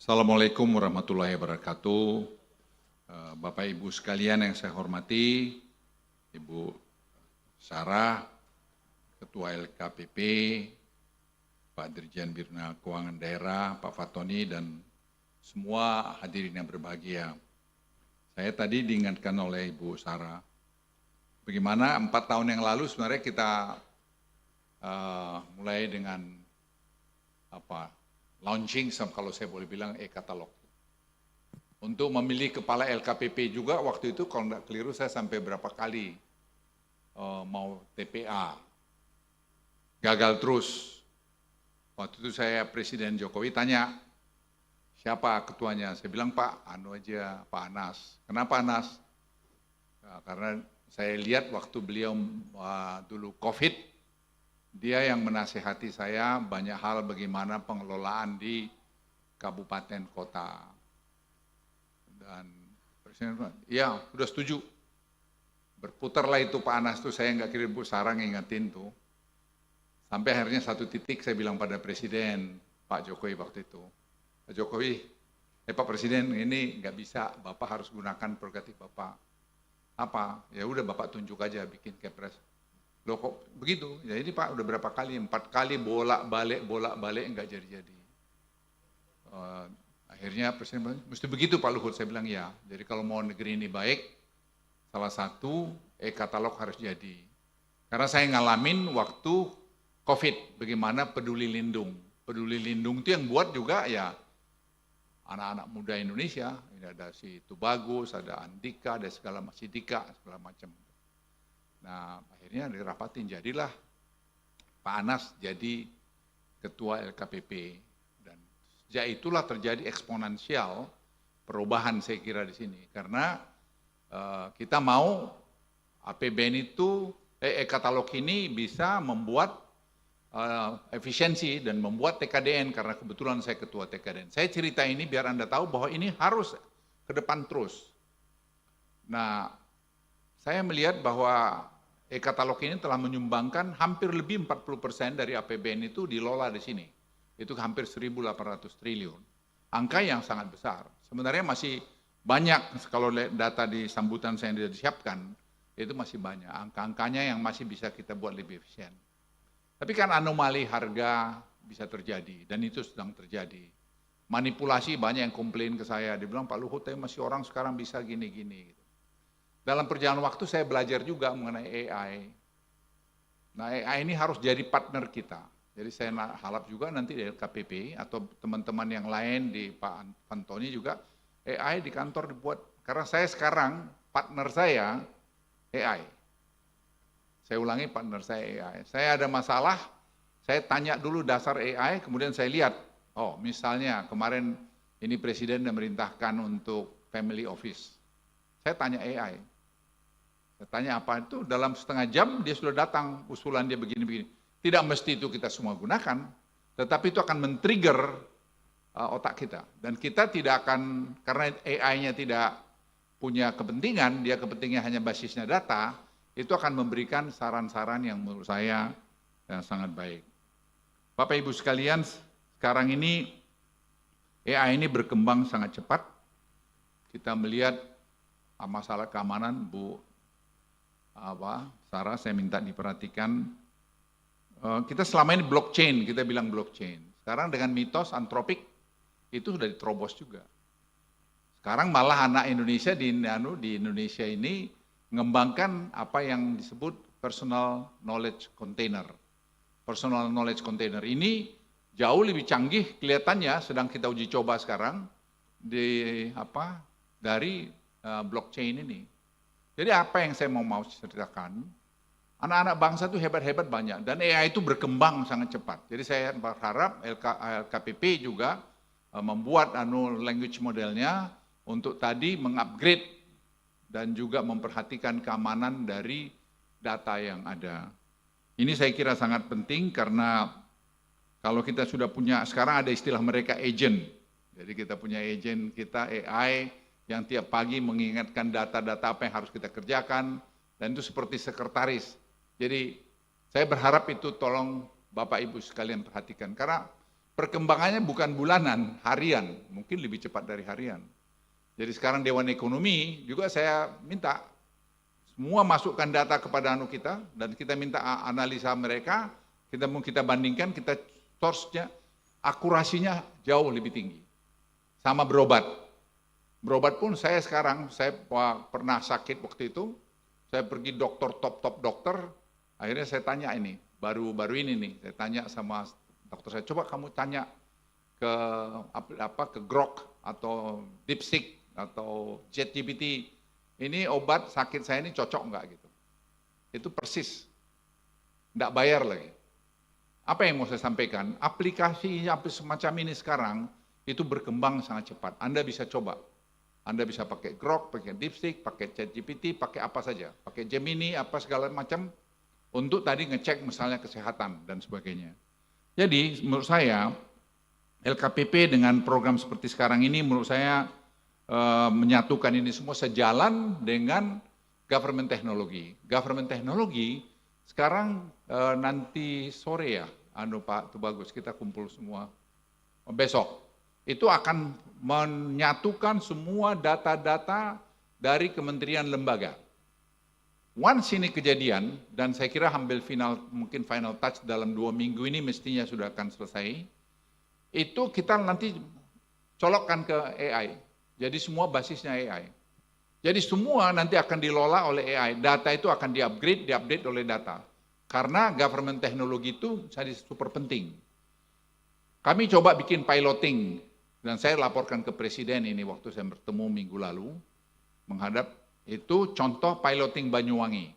Assalamualaikum warahmatullahi wabarakatuh. Bapak Ibu sekalian yang saya hormati, Ibu Sarah, Ketua LKPP, Pak Dirjen Bina Keuangan Daerah, Pak Fatoni, dan semua hadirin yang berbahagia. Saya tadi diingatkan oleh Ibu Sarah, bagaimana 4 tahun yang lalu sebenarnya kita mulai dengan launching, kalau saya boleh bilang, e-katalog. Untuk memilih kepala LKPP juga waktu itu kalau tidak keliru saya sampai berapa kali mau TPA. Gagal terus. Waktu itu saya Presiden Jokowi tanya, siapa ketuanya? Saya bilang Pak Anas. Kenapa Anas? Nah, karena saya lihat waktu beliau dulu COVID, dia yang menasehati saya banyak hal bagaimana pengelolaan di kabupaten kota. Dan Presiden bilang, ya sudah setuju. Berputarlah itu Pak Anas tuh, saya nggak kira Bu Sarah ngingetin tuh. Sampai akhirnya satu titik saya bilang pada Presiden, Pak Jokowi waktu itu, Pak Jokowi, Pak Presiden, ini nggak bisa, Bapak harus gunakan prerogatif Bapak. Apa? Ya udah Bapak tunjuk aja bikin Kepres. Loh kok begitu? Ya ini Pak udah berapa kali, 4 kali bolak-balik nggak jadi-jadi. Akhirnya Presiden bilang, mesti begitu Pak Luhut. Saya bilang ya, jadi kalau mau negeri ini baik, salah satu e-katalog harus jadi. Karena saya ngalamin waktu COVID, bagaimana peduli lindung. Peduli lindung itu yang buat juga ya anak-anak muda Indonesia. Ini ada si Tubagus, ada Andika, ada segala macam. Nah akhirnya dirapatin, jadilah Pak Anas jadi Ketua LKPP. Sejak itulah terjadi eksponensial perubahan saya kira di sini. Karena kita mau APBN itu, e-katalog ini bisa membuat efisiensi dan membuat TKDN, karena kebetulan saya ketua TKDN. Saya cerita ini biar Anda tahu bahwa ini harus ke depan terus. Nah, saya melihat bahwa e-katalog ini telah menyumbangkan hampir lebih 40% dari APBN itu dilola di sini. Itu hampir 1.800 triliun. Angka yang sangat besar. Sebenarnya masih banyak, kalau data di sambutan saya yang sudah disiapkan, itu masih banyak. Angka-angkanya yang masih bisa kita buat lebih efisien. Tapi kan anomali harga bisa terjadi, dan itu sedang terjadi. Manipulasi, banyak yang komplain ke saya, dia bilang Pak Luhut, masih orang sekarang bisa gini-gini. Dalam perjalanan waktu saya belajar juga mengenai AI. Nah AI ini harus jadi partner kita. Jadi saya harap juga nanti di LKPP atau teman-teman yang lain di Pak Antoni juga, AI di kantor dibuat. Karena saya sekarang, partner saya AI. Saya ulangi, partner saya AI. Saya ada masalah, saya tanya dulu dasar AI, kemudian saya lihat, oh misalnya kemarin ini Presiden memerintahkan untuk family office. Saya tanya AI. Saya tanya apa itu, dalam setengah jam dia sudah datang, usulan dia begini-begini. Tidak mesti itu kita semua gunakan, tetapi itu akan men-trigger otak kita. Dan kita tidak akan, karena AI-nya tidak punya kepentingan, dia kepentingannya hanya basisnya data, itu akan memberikan saran-saran yang menurut saya sangat baik. Bapak Ibu sekalian, sekarang ini AI ini berkembang sangat cepat. Kita melihat masalah keamanan, Bu Sarah, saya minta diperhatikan. Kita selama ini blockchain, kita bilang blockchain. Sekarang dengan mitos antropik, itu sudah diterobos juga. Sekarang malah anak Indonesia di Indonesia ini mengembangkan apa yang disebut personal knowledge container. Personal knowledge container ini jauh lebih canggih kelihatannya, sedang kita uji coba sekarang dari blockchain ini. Jadi apa yang saya mau ceritakan? Anak-anak bangsa itu hebat-hebat banyak, dan AI itu berkembang sangat cepat. Jadi saya berharap LKPP juga membuat language modelnya untuk tadi mengupgrade dan juga memperhatikan keamanan dari data yang ada. Ini saya kira sangat penting karena kalau kita sudah punya, sekarang ada istilah mereka agent. Jadi kita punya agent kita AI yang tiap pagi mengingatkan data-data apa yang harus kita kerjakan, dan itu seperti sekretaris. Jadi saya berharap itu tolong Bapak Ibu sekalian perhatikan, karena perkembangannya bukan bulanan, harian, mungkin lebih cepat dari harian. Jadi sekarang Dewan Ekonomi juga saya minta semua masukkan data kepada kita dan kita minta analisa mereka, kita bandingkan, kita source-nya, akurasinya jauh lebih tinggi. Sama berobat. Berobat pun saya sekarang, saya pernah sakit waktu itu, saya pergi dokter, top dokter, akhirnya saya tanya ini, baru ini nih, saya tanya sama dokter saya, coba kamu tanya ke Grok atau DeepSeek atau ChatGPT, ini obat sakit saya ini cocok enggak gitu. Itu persis, enggak bayar lagi. Apa yang mau saya sampaikan? Aplikasi semacam ini sekarang itu berkembang sangat cepat. Anda bisa coba. Anda bisa pakai Grok, pakai DeepSeek, pakai ChatGPT, pakai apa saja, pakai Gemini, apa segala macam untuk tadi ngecek misalnya kesehatan dan sebagainya. Jadi menurut saya LKPP dengan program seperti sekarang ini menurut saya menyatukan ini semua sejalan dengan government teknologi. Government teknologi sekarang nanti sore ya, Pak Tubagus, kita kumpul semua besok. Itu akan menyatukan semua data-data dari kementerian lembaga. Once ini kejadian, dan saya kira mungkin final touch dalam 2 minggu ini mestinya sudah akan selesai, itu kita nanti colokkan ke AI. Jadi semua basisnya AI. Jadi semua nanti akan dilola oleh AI. Data itu akan diupdate oleh data. Karena government teknologi itu jadi super penting. Kami coba bikin piloting, dan saya laporkan ke Presiden ini waktu saya bertemu minggu lalu, menghadap itu contoh piloting Banyuwangi.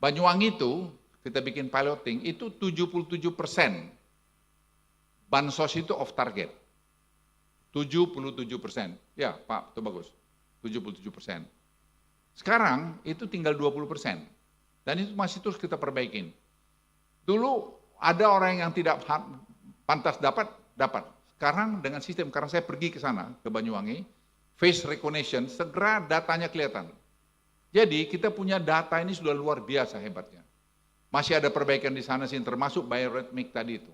Banyuwangi itu, kita bikin piloting, itu 77% bansos itu off target. 77%. Ya Pak, itu bagus. 77%. Sekarang itu tinggal 20%. Dan itu masih terus kita perbaikin. Dulu ada orang yang tidak pantas dapat. Sekarang dengan sistem, karena saya pergi ke sana, ke Banyuwangi, face recognition, segera datanya kelihatan. Jadi kita punya data ini sudah luar biasa hebatnya. Masih ada perbaikan di sana sih, termasuk bioritmik tadi itu.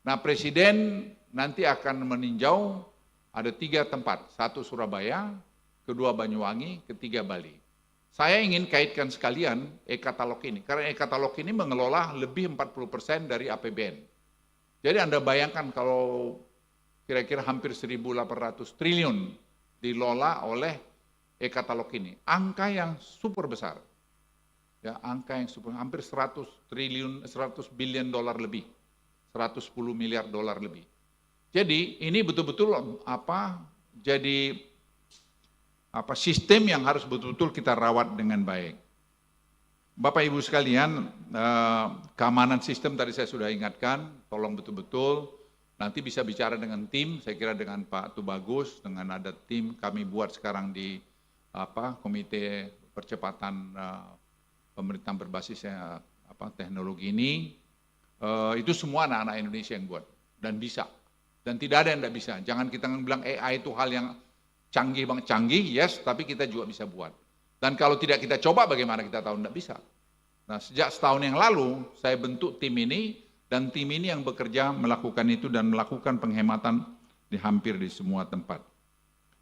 Nah Presiden nanti akan meninjau ada 3 tempat, 1 Surabaya, 2 Banyuwangi, 3 Bali. Saya ingin kaitkan sekalian e-katalog ini, karena e-katalog ini mengelola lebih 40% dari APBN. Jadi Anda bayangkan kalau kira-kira hampir 1.800 triliun dilola oleh e-katalog ini. Angka yang super besar. Ya, angka yang super, hampir 100 billion dolar lebih. 110 miliar dolar lebih. Jadi ini betul-betul jadi sistem yang harus betul-betul kita rawat dengan baik. Bapak Ibu sekalian, keamanan sistem tadi saya sudah ingatkan, tolong betul-betul nanti bisa bicara dengan tim, saya kira dengan Pak Tubagus, dengan ada tim kami buat sekarang di komite percepatan pemerintahan berbasis teknologi ini, itu semua anak-anak Indonesia yang buat dan bisa, dan tidak ada yang tidak bisa. Jangan kita bilang AI itu hal yang canggih banget, yes, tapi kita juga bisa buat. Dan kalau tidak kita coba, bagaimana kita tahu tidak bisa? Nah, sejak setahun yang lalu saya bentuk tim ini. Dan tim ini yang bekerja melakukan itu dan melakukan penghematan di hampir di semua tempat.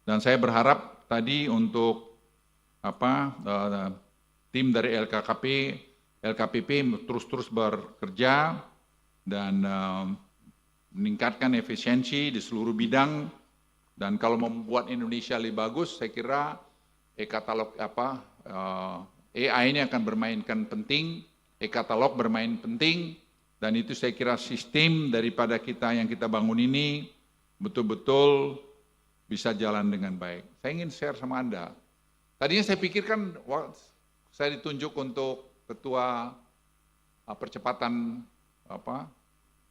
Dan saya berharap tadi untuk tim dari LKPP terus bekerja dan meningkatkan efisiensi di seluruh bidang. Dan kalau membuat Indonesia lebih bagus, saya kira e-katalog AI ini akan bermainkan penting, e-katalog bermain penting. Dan itu saya kira sistem daripada yang kita bangun ini betul-betul bisa jalan dengan baik. Saya ingin share sama Anda. Tadinya saya pikirkan saya ditunjuk untuk ketua percepatan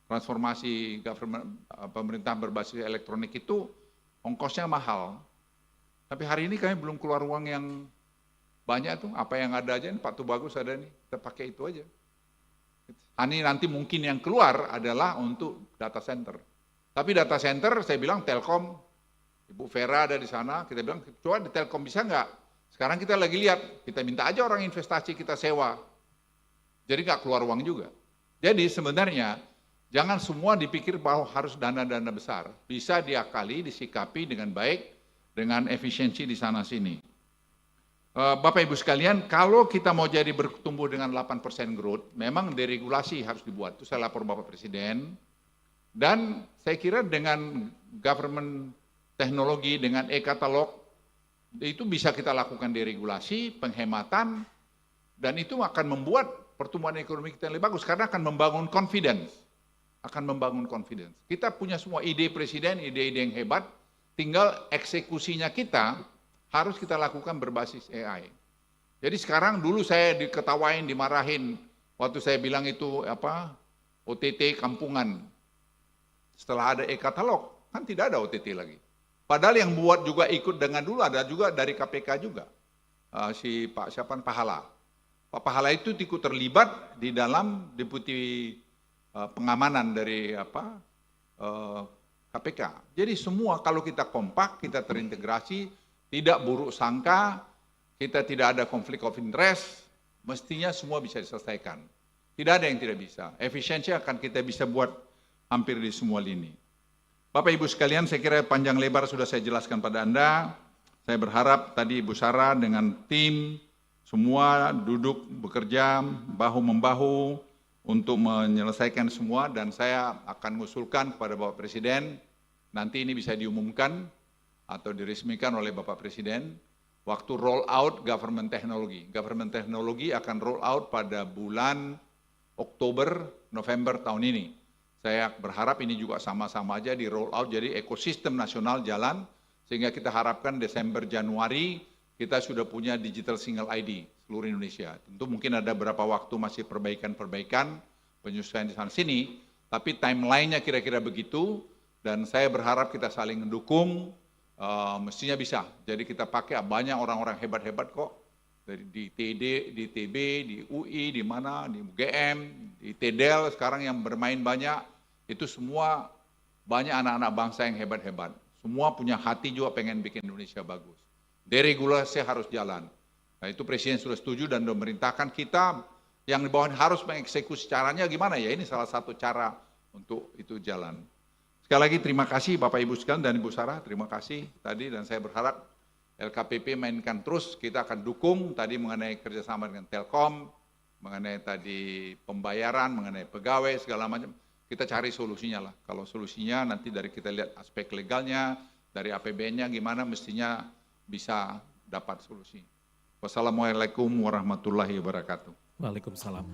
transformasi pemerintahan berbasis elektronik itu ongkosnya mahal. Tapi hari ini kami belum keluar uang yang banyak tuh, apa yang ada aja, Pak Tubagus ada nih, kita pakai itu aja. Ini nanti mungkin yang keluar adalah untuk data center. Tapi data center saya bilang Telkom, Ibu Vera ada di sana, kita bilang coba di Telkom bisa nggak? Sekarang kita lagi lihat, kita minta aja orang investasi kita sewa. Jadi nggak keluar uang juga. Jadi sebenarnya Jangan semua dipikir bahwa harus dana-dana besar. Bisa diakali, disikapi dengan baik, dengan efisiensi di sana-sini. Bapak Ibu sekalian, kalau kita mau jadi bertumbuh dengan 8% growth, memang deregulasi harus dibuat. Itu saya lapor Bapak Presiden. Dan saya kira dengan government teknologi, dengan e-katalog, itu bisa kita lakukan deregulasi, penghematan, dan itu akan membuat pertumbuhan ekonomi kita lebih bagus, karena akan membangun confidence. Kita punya semua ide presiden, ide-ide yang hebat, tinggal eksekusinya kita harus kita lakukan berbasis AI. Jadi sekarang dulu saya diketawain, dimarahin, waktu saya bilang itu OTT kampungan. Setelah ada e-katalog, kan tidak ada OTT lagi. Padahal yang buat juga ikut dengan dulu ada juga dari KPK juga. Si Pak Pahala. Pak Pahala itu ikut terlibat di dalam deputi pengamanan dari KPK. Jadi semua kalau kita kompak, kita terintegrasi, tidak buruk sangka, kita tidak ada konflik of interest, mestinya semua bisa diselesaikan. Tidak ada yang tidak bisa. Efisiensi akan kita bisa buat hampir di semua lini. Bapak Ibu sekalian, saya kira panjang lebar sudah saya jelaskan pada Anda. Saya berharap tadi Ibu Sarah dengan tim semua duduk bekerja bahu-membahu untuk menyelesaikan semua, dan saya akan mengusulkan kepada Bapak Presiden, nanti ini bisa diumumkan atau diresmikan oleh Bapak Presiden, waktu roll out government teknologi. Government teknologi akan roll out pada bulan Oktober, November tahun ini. Saya berharap ini juga sama-sama aja di roll out, jadi ekosistem nasional jalan, sehingga kita harapkan Desember, Januari, kita sudah punya digital single ID seluruh Indonesia. Tentu mungkin ada beberapa waktu masih perbaikan-perbaikan, penyesuaian di sana-sini, tapi timeline-nya kira-kira begitu, dan saya berharap kita saling mendukung, mestinya bisa. Jadi kita pakai banyak orang-orang hebat-hebat kok, dari di TD, di TB, di UI, di mana, di UGM, di TEDEL, sekarang yang bermain banyak, itu semua banyak anak-anak bangsa yang hebat-hebat. Semua punya hati juga pengen bikin Indonesia bagus. Deregulasi harus jalan. Nah itu Presiden sudah setuju dan memerintahkan kita yang di bawah harus mengeksekusi caranya gimana ya, ini salah satu cara untuk itu jalan. Sekali lagi terima kasih Bapak Ibu sekalian dan Ibu Sarah, terima kasih tadi, dan saya berharap LKPP mainkan terus, kita akan dukung tadi mengenai kerjasama dengan Telkom, mengenai tadi pembayaran, mengenai pegawai, segala macam, kita cari solusinya lah. Kalau solusinya nanti dari kita lihat aspek legalnya, dari APBN-nya gimana, mestinya bisa dapat solusi. Wassalamualaikum warahmatullahi wabarakatuh. Waalaikumsalam.